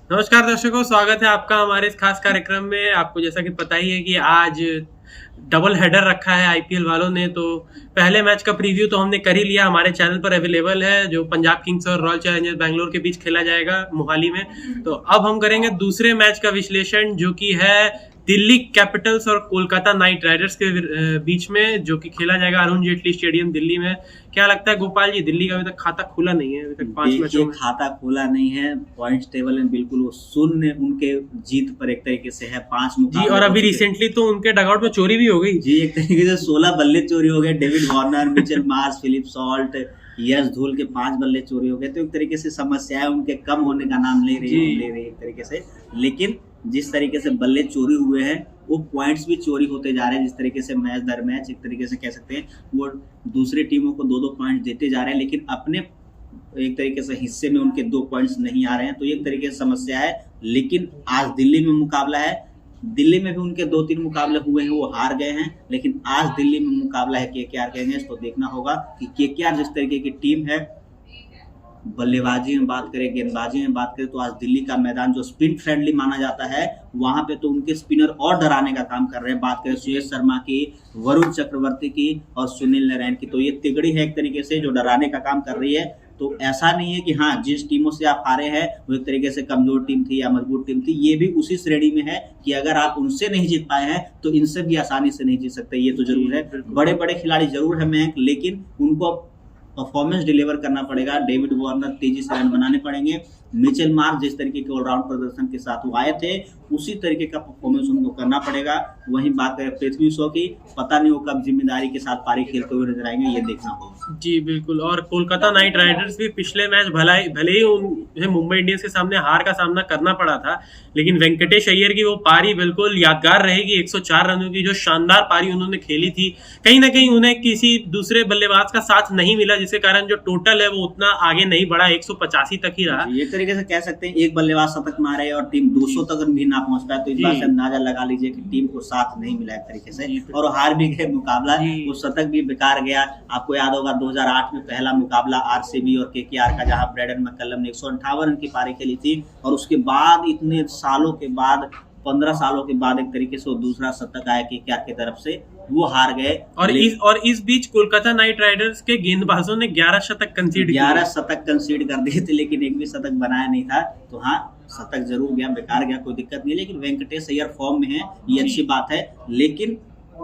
नमस्कार दर्शकों, स्वागत है आपका हमारे इस खास कार्यक्रम में। आपको जैसा कि पता ही है कि आज डबल हेडर रखा है आईपीएल वालों ने। तो पहले मैच का प्रीव्यू तो हमने कर ही लिया, हमारे चैनल पर अवेलेबल है, जो पंजाब किंग्स और रॉयल चैलेंजर्स बैंगलोर के बीच खेला जाएगा मोहाली में। तो अब हम करेंगे दूसरे मैच का विश्लेषण, जो कि है दिल्ली कैपिटल्स और कोलकाता नाइट राइडर्स के बीच में, जो कि खेला जाएगा अरुण जेटली स्टेडियम दिल्ली में। क्या लगता है गोपाल जी, दिल्ली का अभी तक खाता खुला नहीं है, अभी तक 5 मैचों में खाता खुला नहीं है। पॉइंट्स टेबल में बिल्कुल वो शून्य उनके जीत पर एक तरीके से है। 5 जी, और अभी रिसेंटली तो उनके डगआउट में चोरी भी हो गई जी, एक तरीके से 16 बल्ले चोरी हो गए। David Warner, Mitchell Marsh, Philip Salt, Yash Dhull के 5 बल्ले चोरी हो गए। तो एक तरीके से समस्याएं उनके कम होने का नाम ले रही है एक तरीके से। लेकिन जिस तरीके से बल्ले चोरी हुए हैं, वो पॉइंट्स भी चोरी होते जा रहे हैं। जिस तरीके से मैच दर मैच एक तरीके से कह सकते हैं, वो दूसरी टीमों को 2-2 पॉइंट देते जा रहे हैं, लेकिन अपने एक तरीके से हिस्से में उनके 2 पॉइंट्स नहीं आ रहे हैं। तो ये एक तरीके से समस्या है। लेकिन आज दिल्ली में मुकाबला है, दिल्ली में भी उनके 2-3 मुकाबले हुए हैं, वो हार गए हैं। लेकिन आज दिल्ली में मुकाबला है केकेआर के अगेंस्ट। तो देखना होगा कि केकेआर जिस तरीके की टीम है, बल्लेबाजी में बात करें, गेंदबाजी में बात करें, तो आज दिल्ली का मैदान जो स्पिन फ्रेंडली माना जाता है, वहां पे तो उनके स्पिनर और डराने का काम कर रहे हैं। बात करें सुयश शर्मा की, वरुण चक्रवर्ती की और सुनील नारायण की, तो ये तिगड़ी है एक तरीके से जो डराने का काम कर रही है। तो ऐसा नहीं है कि हाँ, जिस टीमों से आप हारे हैं वो एक तरीके से कमजोर टीम थी या मजबूत टीम थी। ये भी उसी श्रेणी में है कि अगर आप उनसे नहीं जीत पाए हैं तो इनसे भी आसानी से नहीं जीत सकते। ये तो जरूर है, बड़े बड़े खिलाड़ी जरूर है मैं, लेकिन उनको परफॉर्मेंस डिलीवर करना पड़ेगा। डेविड वार्नर तेजी से रन बनाने पड़ेंगे। मिचेल मार्श जिस तरीके के ऑलराउंड प्रदर्शन के साथ वो आए थे, उसी तरीके का परफॉर्मेंस उनको करना पड़ेगा। वहीं बात करें पृथ्वी शॉ की, पता नहीं वो कब जिम्मेदारी के साथ पारी खेलते हुए नजर आएंगे, ये देखना होगा। जी बिल्कुल। और कोलकाता नाइट राइडर्स भी पिछले मैच भले ही उन्हें मुंबई इंडियंस के सामने हार का सामना करना पड़ा था, लेकिन वेंकटेश अय्यर की वो पारी बिल्कुल यादगार रहेगी। 104 रनों की जो शानदार पारी उन्होंने खेली थी, कहीं ना कहीं उन्हें किसी दूसरे बल्लेबाज का साथ नहीं मिला, जिसके कारण जो टोटल है वो उतना आगे नहीं बढ़ा, 185 तक ही रहा। एक तरीके से कह सकते हैं एक बल्लेबाज शतक मारे और टीम 200 तक भी ना पहुंच पाए, तो इस बात से अंदाजा लगा लीजिए कि टीम को साथ नहीं मिला एक तरीके से, और हार भी गए मुकाबला। वो शतक भी बेकार गया। आपको याद होगा 2008 में पहला मुकाबला आरसीबी और केकेआर का, जहां ब्रेडन मैककलम ने 158 रन की पारी खेली थी, और उसके बाद इतने सालों के बाद, 15 सालों के बाद एक तरीके से वो दूसरा शतक आया केकेआर की तरफ से, वो हार गए। और इस बीच कोलकाता नाइट राइडर्स के गेंदबाजों ने 11 शतक कंसीड 11 शतक कंसीड कर दिए थे, लेकिन एक भी शतक बनाया नहीं था। तो हाँ, शतक जरूर गया, बेकार गया, कोई दिक्कत नहीं। लेकिन वेंकटेश अय्यर फॉर्म में है, ये अच्छी बात है। लेकिन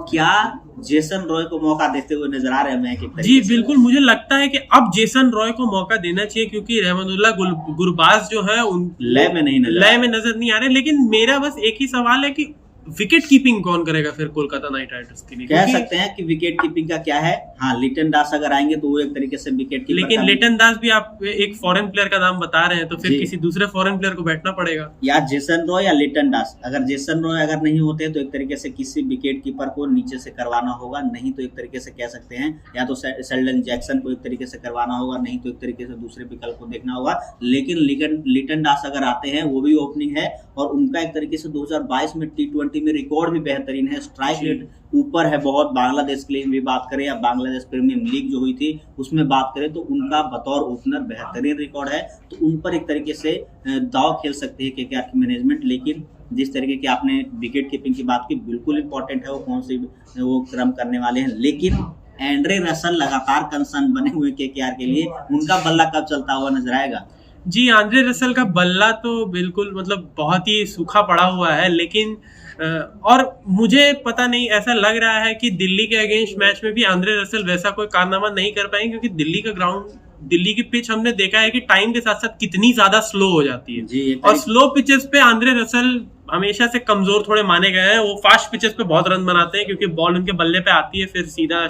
क्या जेसन रॉय को मौका देते हुए नजर आ रहे हैं मैं? जी बिल्कुल, मुझे लगता है कि अब जेसन रॉय को मौका देना चाहिए, क्योंकि रहमतुल्लाह गुरबाज जो है उन लय में नजर नहीं आ रहे। लेकिन मेरा बस एक ही सवाल है कि विकेट कीपिंग कौन करेगा फिर कोलकाता नाइट राइडर्स के लिए? कह सकते हैं कि विकेट कीपिंग का क्या है, हाँ, लिटन दास अगर आएंगे तो वो एक तरीके से विकेट कीपर। लेकिन लिटन दास भी आप एक फॉरेन प्लेयर का नाम बता रहे हैं, तो फिर किसी दूसरे फॉरेन प्लेयर को बैठना पड़ेगा, या जेसन रॉय या लिटन दास। अगर जेसन रॉय अगर नहीं होते तो एक तरीके से किसी विकेट कीपर को नीचे से करवाना होगा, नहीं तो एक तरीके से कह सकते हैं या तो शेल्डन जैक्सन को एक तरीके से करवाना होगा, नहीं तो एक तरीके से दूसरे विकल्प को देखना होगा। लेकिन लिटन दास अगर आते हैं, वो भी ओपनिंग है, और उनका एक तरीके से 2022 में T20 में रिकॉर्ड भी बेहतरीन है। स्ट्राइक रेट ऊपर है बहुत। बांग्लादेश के लिए भी बात करें या बांग्लादेश प्रीमियम लीग जो हुई थी उसमें बात करें, तो उनका बतौर ओपनर बेहतरीन रिकॉर्ड है। तो उन पर एक तरीके से दाव खेल सकती है केकेआर की मैनेजमेंट। लेकिन जिस तरीके की आपने विकेट कीपिंग की बात की, बिल्कुल इंपॉर्टेंट है वो कौन सी वो क्रम करने वाले हैं। लेकिन एंड्रे रसल लगातार कंसर्न बने हुए केकेआर के लिए, उनका बल्ला कब चलता हुआ नजर आएगा? जी, आंद्रे रसल का बल्ला तो बिल्कुल मतलब बहुत ही सूखा पड़ा हुआ है। लेकिन और मुझे पता नहीं, ऐसा लग रहा है कि दिल्ली के अगेंस्ट मैच में भी आंद्रे रसल वैसा कोई कारनामा नहीं कर पाएंगे, क्योंकि दिल्ली का ग्राउंड, दिल्ली की पिच हमने देखा है कि टाइम के साथ साथ कितनी ज्यादा स्लो हो जाती है। और स्लो पिचेस पे आंद्रे रसल हमेशा से कमजोर थोड़े माने गए हैं। वो फास्ट पिचेस पे बहुत रन बनाते हैं, क्योंकि बॉल उनके बल्ले पे आती है, फिर सीधा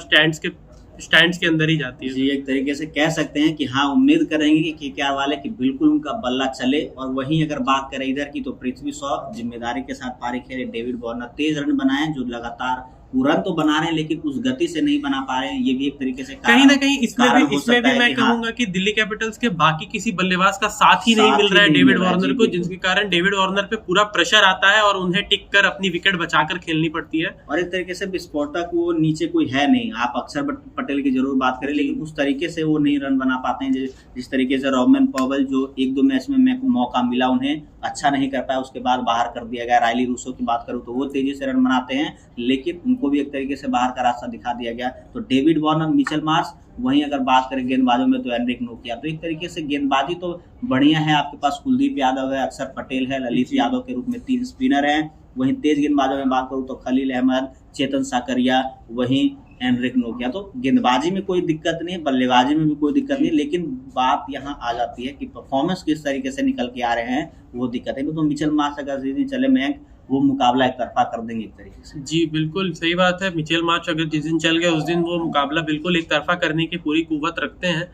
स्टैंड्स के अंदर ही जाती है। जी, एक तरीके से कह सकते हैं कि हाँ, उम्मीद करेंगे कि केकेआर वाले कि बिल्कुल उनका बल्ला चले। और वहीं अगर बात करें इधर की, तो पृथ्वी शॉ जिम्मेदारी के साथ पारी खेले। डेविड वार्नर तेज रन बनाए, जो लगातार रन तो बना रहे हैं, लेकिन उस गति से नहीं बना पा रहे हैं। ये भी एक तरीके से कहीं ना कहीं इसमें भी मैं कहूंगा कि दिल्ली कैपिटल्स के बाकी किसी बल्लेबाज का साथ ही नहीं मिल रहा है डेविड वार्नर को, जिसके कारण डेविड वार्नर पे पूरा प्रेशर आता है और उन्हें टिक कर अपनी विकेट बचाकर खेलनी पड़ती है। और एक तरीके से विस्फोटक वो नीचे कोई है नहीं। आप अक्षर पटेल की जरूर बात करें, लेकिन उस तरीके से वो नहीं रन बना पाते हैं जिस तरीके से रोमन पॉवेल, जो 1-2 मैच में मौका मिला उन्हें, अच्छा नहीं कर पाया, उसके बाद बाहर कर दिया गया। रायली रूसो की बात करूँ तो वो तेजी से रन बनाते हैं, लेकिन उनको भी एक तरीके से बाहर का रास्ता दिखा दिया गया। तो डेविड वार्नर, मिचेल मार्श, वहीं अगर बात करें गेंदबाजों में तो एनरिक नोकिया। तो एक तरीके से गेंदबाजी तो बढ़िया है, आपके पास कुलदीप यादव है, अक्षर पटेल है, ललित यादव के रूप में 3 स्पिनर हैं। वहीं तेज गेंदबाजों में बात करूँ तो खलील अहमद, चेतन साकरिया, वहीं एनरिक नोकिया। तो गेंदबाजी में कोई दिक्कत नहीं है, बल्लेबाजी में भी कोई दिक्कत नहीं, लेकिन बात यहाँ आ जाती है कि परफॉर्मेंस किस तरीके से निकल के आ रहे हैं, वो दिक्कत है। तो मिचेल मार्श अगर जिस चले मयंक, वो मुकाबला एक तरफा कर देंगे एक तरीके से। जी बिल्कुल सही बात है। मिचेल मार्श अगर जिस दिन चल गए उस दिन वो मुकाबला बिल्कुल एक तरफा करने की पूरी कुव्वत रखते हैं।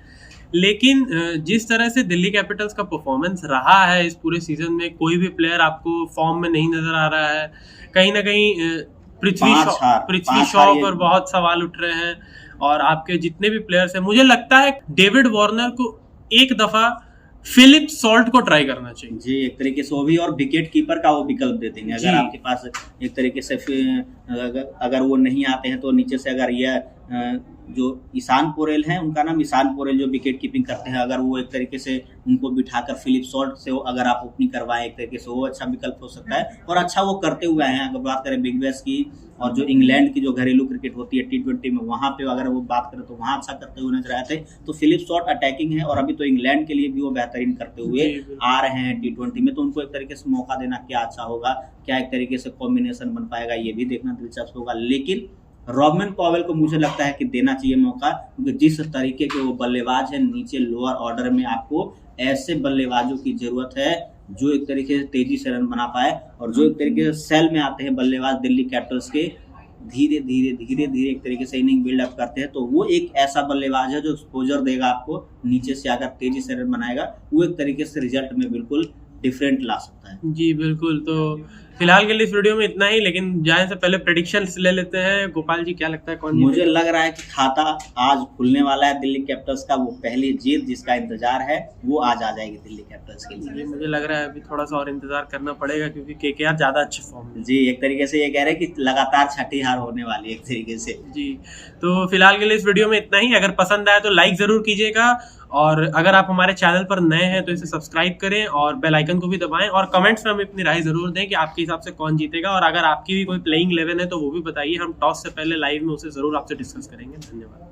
लेकिन जिस तरह से दिल्ली कैपिटल्स का परफॉर्मेंस रहा है इस पूरे सीजन में, कोई भी प्लेयर आपको फॉर्म में नहीं नजर आ रहा है। कहीं ना कहीं पृथ्वी शॉ पर बहुत सवाल उठ रहे हैं, और आपके जितने भी प्लेयर्स हैं, मुझे लगता है डेविड वार्नर को एक दफा फिलिप सॉल्ट को ट्राई करना चाहिए। जी, एक तरीके से वो भी, और विकेट कीपर का वो विकल्प देते हैं। अगर आपके पास एक तरीके से अगर वो नहीं आते हैं तो नीचे से अगर यह जो ईशान पोरेल हैं, उनका नाम ईशान पोरेल, जो विकेट कीपिंग करते हैं, अगर वो एक तरीके से उनको बिठाकर फिलिप सॉल्ट से अगर आप ओपनिंग करवाएं एक तरीके से, वो अच्छा विकल्प हो सकता है। और अच्छा वो करते हुए हैं। अगर बात करें बिग बैश की, और जो इंग्लैंड की जो घरेलू क्रिकेट होती है T20 में, वहाँ पे अगर वो बात करें तो वहाँ अच्छा करते हुए नजर आए थे। तो फिलिप सॉल्ट अटैकिंग है, और अभी तो इंग्लैंड के लिए भी वो बेहतरीन करते हुए आ रहे हैं T20 में। तो उनको एक तरीके से मौका देना क्या अच्छा होगा, क्या एक तरीके से कॉम्बिनेशन बन पाएगा, ये भी देखना दिलचस्प होगा। लेकिन रॉबमन पॉवेल को मुझे लगता है कि देना चाहिए मौका, क्योंकि जिस तरीके के वो बल्लेबाज है, नीचे लोअर ऑर्डर में आपको ऐसे बल्लेबाजों की जरूरत है जो एक तरीके से तेजी से रन बना पाए, और जो एक तरीके से सेल में आते हैं बल्लेबाज दिल्ली कैपिटल्स के, धीरे धीरे एक तरीके से इनिंग बिल्डअप करते हैं। तो वो एक ऐसा बल्लेबाज है जो एक्सपोजर देगा आपको, नीचे से अगर तेजी से रन बनाएगा, वो एक तरीके से रिजल्ट में बिल्कुल डिफरेंट ला सकता है। जी बिल्कुल। तो फिलहाल के लिए इस वीडियो में इतना ही, लेकिन जाने से पहले प्रेडिक्शंस ले लेते हैं। गोपाल जी, क्या लगता है कौन जीतेगा? मुझे लग रहा है कि खाता आज खुलने वाला है दिल्ली कैपिटल्स का। वो पहली जीत जिसका इंतजार है, वो आज आ जाएगी दिल्ली कैपिटल्स के लिए। मुझे लग रहा है अभी थोड़ा सा और इंतजार करना पड़ेगा, क्योंकि केकेआर ज्यादा अच्छे फॉर्म में। जी, एक तरीके से ये कह रहे हैं कि लगातार छठी हार होने वाली है एक तरीके से। जी, तो फिलहाल के लिए इस वीडियो में इतना ही। अगर पसंद आए तो लाइक जरूर कीजिएगा, और अगर आप हमारे चैनल पर नए हैं तो इसे सब्सक्राइब करें और बेल आइकन को भी दबाएं, और कमेंट्स में हमें अपनी राय जरूर दें कि आपके हिसाब से कौन जीतेगा। और अगर आपकी भी कोई प्लेइंग 11 है तो वो भी बताइए, हम टॉस से पहले लाइव में उसे जरूर आपसे डिस्कस करेंगे। धन्यवाद।